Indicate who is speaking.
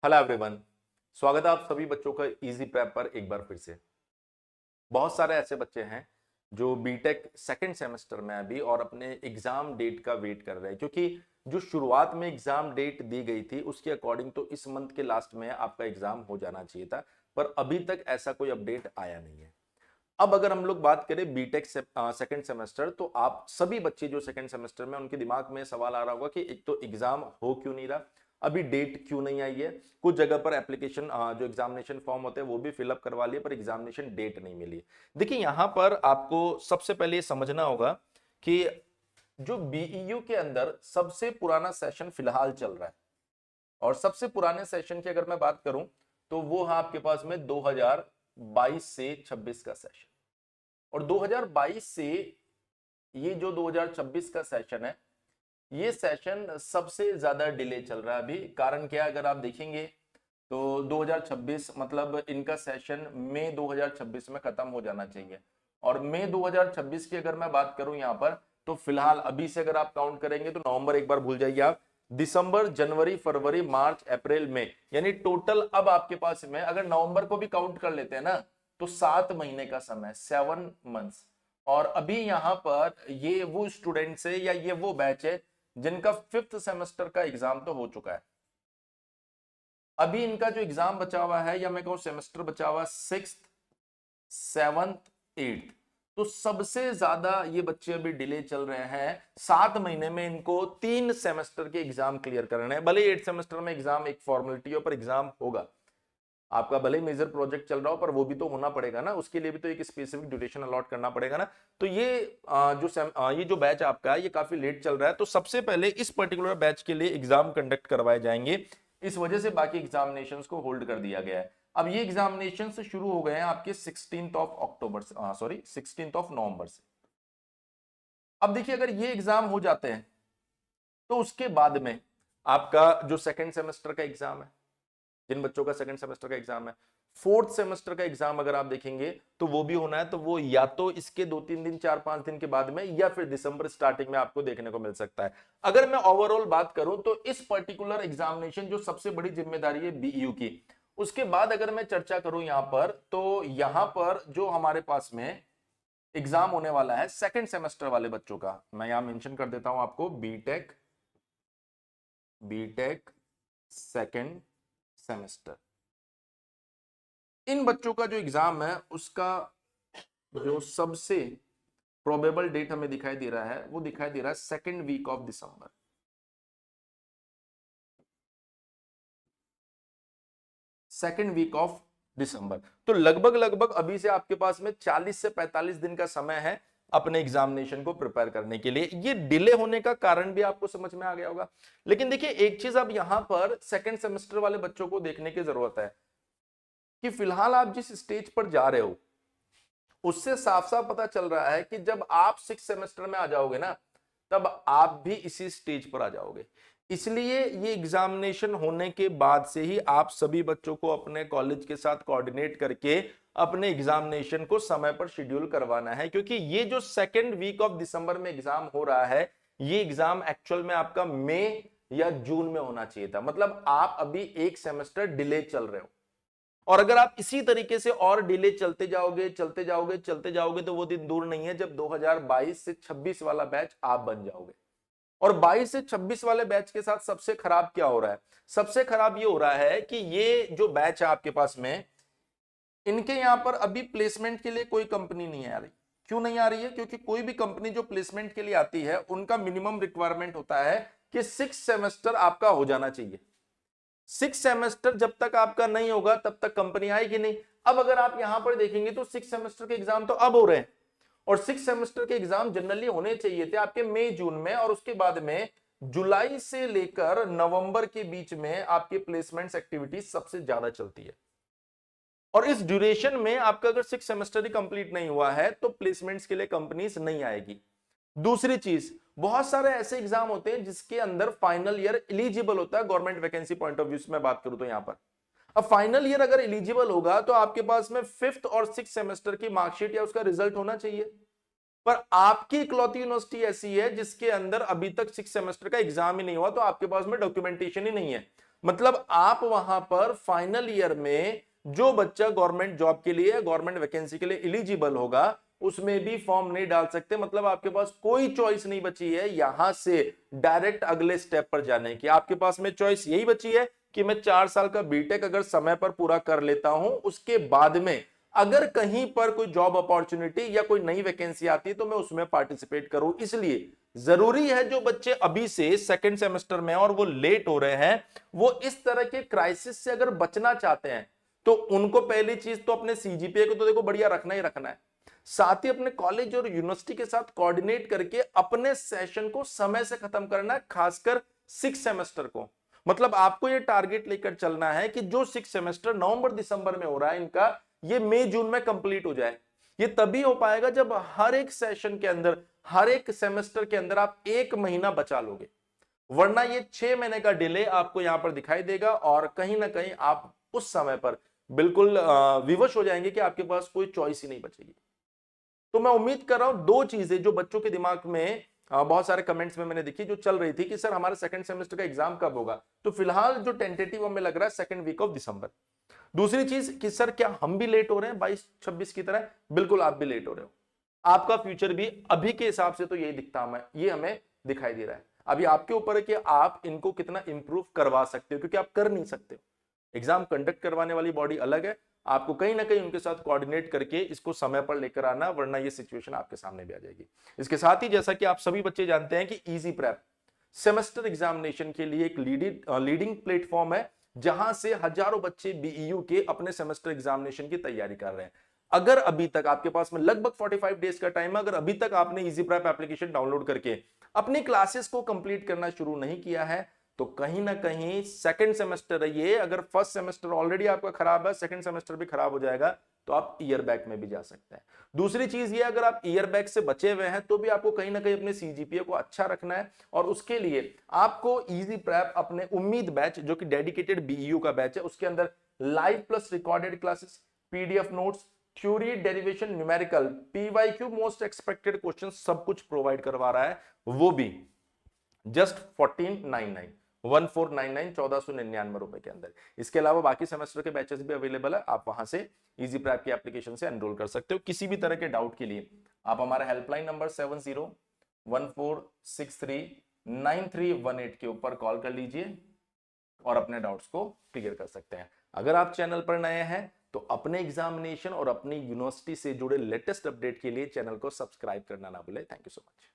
Speaker 1: Hello everyone, स्वागत है आप सभी बच्चों का इजी प्रेप पर एक बार फिर से। बहुत सारे ऐसे बच्चे हैं जो बीटेक सेकंड सेमेस्टर में अभी और अपने एग्जाम डेट का वेट कर रहे हैं, क्योंकि जो शुरुआत में एग्जाम डेट दी गई थी उसके अकॉर्डिंग तो इस मंथ के लास्ट में आपका एग्जाम हो जाना चाहिए था, पर अभी तक ऐसा कोई अपडेट आया नहीं है। अब अगर हम लोग बात करें बीटेक सेकंड सेमेस्टर, तो आप सभी बच्चे जो सेकंड सेमेस्टर में, उनके दिमाग में सवाल आ रहा होगा कि एक तो एग्जाम हो क्यों नहीं रहा, अभी डेट क्यों नहीं आई है। कुछ जगह पर एप्लीकेशन जो एग्जामिनेशन फॉर्म होते हैं वो भी फिलअप करवा लिए, पर एग्जामिनेशन डेट नहीं मिली। देखिए यहां पर आपको सबसे पहले समझना होगा कि जो बीईयू के अंदर सबसे पुराना सेशन फिलहाल चल रहा है, और सबसे पुराने सेशन की अगर मैं बात करूं तो वो है आपके पास में 2022 से 26 का सेशन। और 2022 से ये जो 2026 का सेशन है, ये सेशन सबसे ज्यादा डिले चल रहा है अभी। कारण क्या है, अगर आप देखेंगे तो 2026 मतलब इनका सेशन मई 2026 में खत्म हो जाना चाहिए। और मई 2026 की अगर मैं बात करूं यहां पर, तो फिलहाल अभी से अगर आप काउंट करेंगे तो नवंबर एक बार भूल जाइए आप, दिसंबर, जनवरी, फरवरी, मार्च, अप्रैल, मई, यानी टोटल अब आपके पास में अगर नवंबर को भी काउंट कर लेते हैं ना, तो 7 महीने का समय, 7 मंथ्स। और अभी यहां पर ये वो स्टूडेंट्स है या ये वो बैच है जिनका 5th सेमेस्टर का एग्जाम तो हो चुका है। अभी इनका जो एग्जाम बचा हुआ है, या मैं कहूं सेमेस्टर बचा हुआ, 6th, 7th, 8th। तो सबसे ज्यादा ये बच्चे अभी डिले चल रहे हैं। 7 महीने में इनको 3 सेमेस्टर के एग्जाम क्लियर करने हैं। भले 8 सेमेस्टर में एग्जाम एक फॉर्मेलिटी हो, पर एग्जाम होगा आपका। भले मेजर प्रोजेक्ट चल रहा हो, पर वो भी तो होना पड़ेगा ना, उसके लिए भी तो एक स्पेसिफिक ड्यूरेशन अलॉट करना पड़ेगा ना। तो ये ये जो बैच आपका है ये काफी लेट चल रहा है, तो सबसे पहले इस पर्टिकुलर बैच के लिए एग्जाम कंडक्ट करवाए जाएंगे। इस वजह से बाकी एग्जामिनेशंस को होल्ड कर दिया गया है। अब ये एग्जामिनेशन शुरू हो गए हैं आपके 16 नवंबर से। अब देखिए अगर ये एग्जाम हो जाते हैं तो उसके बाद में आपका जो सेकेंड सेमेस्टर का एग्जाम है, जिन बच्चों का सेकंड सेमेस्टर का एग्जाम है, 4th सेमेस्टर का एग्जाम अगर आप देखेंगे तो वो भी होना है, तो वो या तो इसके 2-3 दिन, 4-5 दिन के बाद में, या फिर दिसंबर स्टार्टिंग में आपको देखने को मिल सकता है। अगर मैं ओवरऑल बात करूं तो इस पर्टिकुलर एग्जामिनेशन जो सबसे बड़ी जिम्मेदारी है बीईयू की, उसके बाद अगर मैं चर्चा करूं यहां पर, तो यहां पर जो हमारे पास में एग्जाम होने वाला है सेकंड सेमेस्टर वाले बच्चों का, मैं यहां मेंशन कर देता हूं आपको, बीटेक बीटेक सेकंड सेमेस्टर। इन बच्चों का जो एग्जाम है उसका जो सबसे प्रोबेबल डेट हमें दिखाई दे रहा है, वो दिखाई दे रहा है second week of December. Second week of December. तो लगभग लगभग अभी से आपके पास में 40 से 45 दिन का समय है अपने एग्जामिनेशन को प्रिपेयर करने के लिए। ये डिले होने का कारण भी आपको समझ में आ गया होगा। लेकिन देखिए एक चीज अब यहां पर सेकेंड सेमेस्टर वाले बच्चों को देखने की जरूरत है कि फिलहाल आप जिस स्टेज पर जा रहे हो उससे साफ साफ पता चल रहा है कि जब आप 6 सेमेस्टर में आ जाओगे ना, तब आप भी इसी स्टेज पर आ जाओगे। इसलिए ये एग्जामिनेशन होने के बाद से ही आप सभी बच्चों को अपने कॉलेज के साथ कोऑर्डिनेट करके अपने एग्जामिनेशन को समय पर शेड्यूल करवाना है, क्योंकि ये जो सेकेंड वीक ऑफ दिसंबर में एग्जाम हो रहा है, ये एग्जाम एक्चुअल में आपका मई या जून में होना चाहिए था। मतलब आप अभी एक सेमेस्टर डिले चल रहे हो, और अगर आप इसी तरीके से और डिले चलते जाओगे चलते जाओगे चलते जाओगे, तो वो दिन दूर नहीं है जब 2022 से 26 वाला बैच आप बन जाओगे। और 22 से 26 वाले बैच के साथ सबसे खराब क्या हो रहा है? सबसे खराब ये हो रहा है कि ये जो बैच है आपके पास में, इनके यहां पर अभी प्लेसमेंट के लिए कोई कंपनी नहीं आ रही। क्यों नहीं आ रही है? क्योंकि कोई भी कंपनी जो प्लेसमेंट के लिए आती है, उनका मिनिमम रिक्वायरमेंट होता है कि 6 सेमेस्टर आपका हो जाना चाहिए। 6 सेमेस्टर जब तक आपका नहीं होगा तब तक कंपनी आएगी नहीं। अब अगर आप यहां पर देखेंगे तो 6 सेमेस्टर के एग्जाम तो अब हो रहे हैं, और 6 सेमेस्टर के एग्जाम जनरली होने चाहिए थे आपके मई जून में, और उसके बाद में जुलाई से लेकर नवंबर के बीच में आपके प्लेसमेंट्स एक्टिविटीज सबसे ज्यादा चलती है। और इस ड्यूरेशन में आपका अगर 6 सेमेस्टर ही कंप्लीट नहीं हुआ है तो प्लेसमेंट्स के लिए कंपनीज नहीं आएगी। दूसरी चीज, बहुत सारे ऐसे एग्जाम होते हैं जिसके अंदर फाइनल ईयर एलिजिबल होता है government vacancy point of view से मैं बात करूं तो यहां पर। अब फाइनल ईयर अगर एलिजिबल होगा तो आपके पास में 5th और 6th सेमेस्टर की मार्कशीट या उसका रिजल्ट होना चाहिए। पर आपकी इकलौती यूनिवर्सिटी ऐसी है जिसके अंदर अभी तक 6 सेमेस्टर का एग्जाम ही नहीं हुआ, तो आपके पास में डॉक्यूमेंटेशन ही नहीं है। मतलब आप वहां पर फाइनल ईयर में जो बच्चा गवर्नमेंट जॉब के लिए, गवर्नमेंट वैकेंसी के लिए एलिजिबल होगा, उसमें भी फॉर्म नहीं डाल सकते। मतलब आपके पास कोई चॉइस नहीं बची है यहां से डायरेक्ट अगले स्टेप पर जाने की। आपके पास में चॉइस यही बची है कि मैं 4 साल का बीटेक अगर समय पर पूरा कर लेता हूं, उसके बाद में अगर कहीं पर कोई जॉब अपॉर्चुनिटी या कोई नई वैकेंसी आती है तो मैं उसमें पार्टिसिपेट करूं। इसलिए जरूरी है जो बच्चे अभी से सेकंड सेमेस्टर में और वो लेट हो रहे हैं, वो इस तरह के क्राइसिस से अगर बचना चाहते हैं तो उनको पहली चीज तो अपने सीजीपीए को तो देखो बढ़िया रखना ही रखना है, साथ ही अपने कॉलेज और यूनिवर्सिटी के साथ कोऑर्डिनेट करके अपने सेशन को समय से खत्म करना है, खासकर 6 सेमेस्टर को। मतलब आपको ये टारगेट लेकर चलना है कि जो 6 सेमेस्टर नवंबर दिसंबर में हो रहा है इनका, ये मई जून में कंप्लीट हो जाए। ये तभी हो पाएगा जब हर एक सेशन के अंदर, हर एक सेमेस्टर के अंदर आप 1 महीना बचा लोगे, वरना ये 6 महीने का डिले आपको यहां पर दिखाई देगा और कहीं ना कहीं आप उस समय पर बिल्कुल विवश हो जाएंगे कि आपके पास कोई चॉइस ही नहीं बचेगी। तो मैं उम्मीद कर रहा हूं दो चीजें जो बच्चों के दिमाग में बहुत सारे कमेंट्स में मैंने देखी जो चल रही थी कि सर हमारा सेकंड सेमेस्टर का एग्जाम कब होगा, तो फिलहाल जो टेंटेटिव हमें लग रहा है सेकंड वीक ऑफ दिसंबर। दूसरी चीज कि सर क्या हम भी लेट हो रहे हैं 22-26 की तरह? बिल्कुल आप भी लेट हो रहे हो। आपका फ्यूचर भी अभी के हिसाब से तो यही दिखता हमें, ये हमें दिखाई दे रहा है। अभी आपके ऊपर है कि आप इनको कितना इंप्रूव करवा सकते हो, क्योंकि आप कर नहीं सकते। एग्जाम कंडक्ट करवाने वाली बॉडी अलग है, आपको कहीं ना कहीं उनके साथ कोऑर्डिनेट करके इसको समय पर लेकर आना, वरना ये सिचुएशन आपके सामने भी आ जाएगी। इसके साथ ही जैसा कि आप सभी बच्चे जानते हैं कि इजी प्रेप सेमेस्टर एग्जामिनेशन के लिए एक लीडिंग प्लेटफॉर्म है, जहां से हजारों बच्चे बीईयू के अपने सेमेस्टर एग्जामिनेशन की तैयारी कर रहे हैं। अगर अभी तक आपके पास में लगभग 45 डेज का टाइम है, अगर अभी तक आपने इजी प्रेप एप्लीकेशन डाउनलोड करके अपनी क्लासेस को कंप्लीट करना शुरू नहीं किया है, तो कहीं ना कहीं सेकंड सेमेस्टर है ये, अगर फर्स्ट सेमेस्टर ऑलरेडी आपका खराब है, सेकंड सेमेस्टर भी खराब हो जाएगा, तो आप ईयर बैक में भी जा सकते हैं। दूसरी चीज ये, अगर आप ईयर बैक से बचे हुए हैं तो भी आपको कहीं ना कहीं अपने सीजीपीए को अच्छा रखना है, और उसके लिए आपको इजी प्रेप अपने उम्मीद बैच, जो कि डेडिकेटेड बीईयू का बैच है, उसके अंदर live plus recorded classes, PDF notes, theory, derivation, numerical, PYQ, most expected question, सब कुछ प्रोवाइड करवा रहा है, वो भी जस्ट 1499 1499 1499 रुपए के अंदर। इसके अलावा बाकी सेमेस्टर के बैचेस भी अवेलेबल है, आप वहां से इजी प्रेप की एप्लीकेशन से एनरोल कर सकते हो। किसी भी तरह के डाउट के लिए आप हमारा हेल्पलाइन नंबर 7014639318 के ऊपर कॉल कर लीजिए और अपने डाउट्स को क्लियर कर सकते हैं। अगर आप चैनल पर नए हैं तो अपने एग्जामिनेशन और अपनी यूनिवर्सिटी से जुड़े लेटेस्ट अपडेट के लिए चैनल को सब्सक्राइब करना ना भूलें। Thank you so much.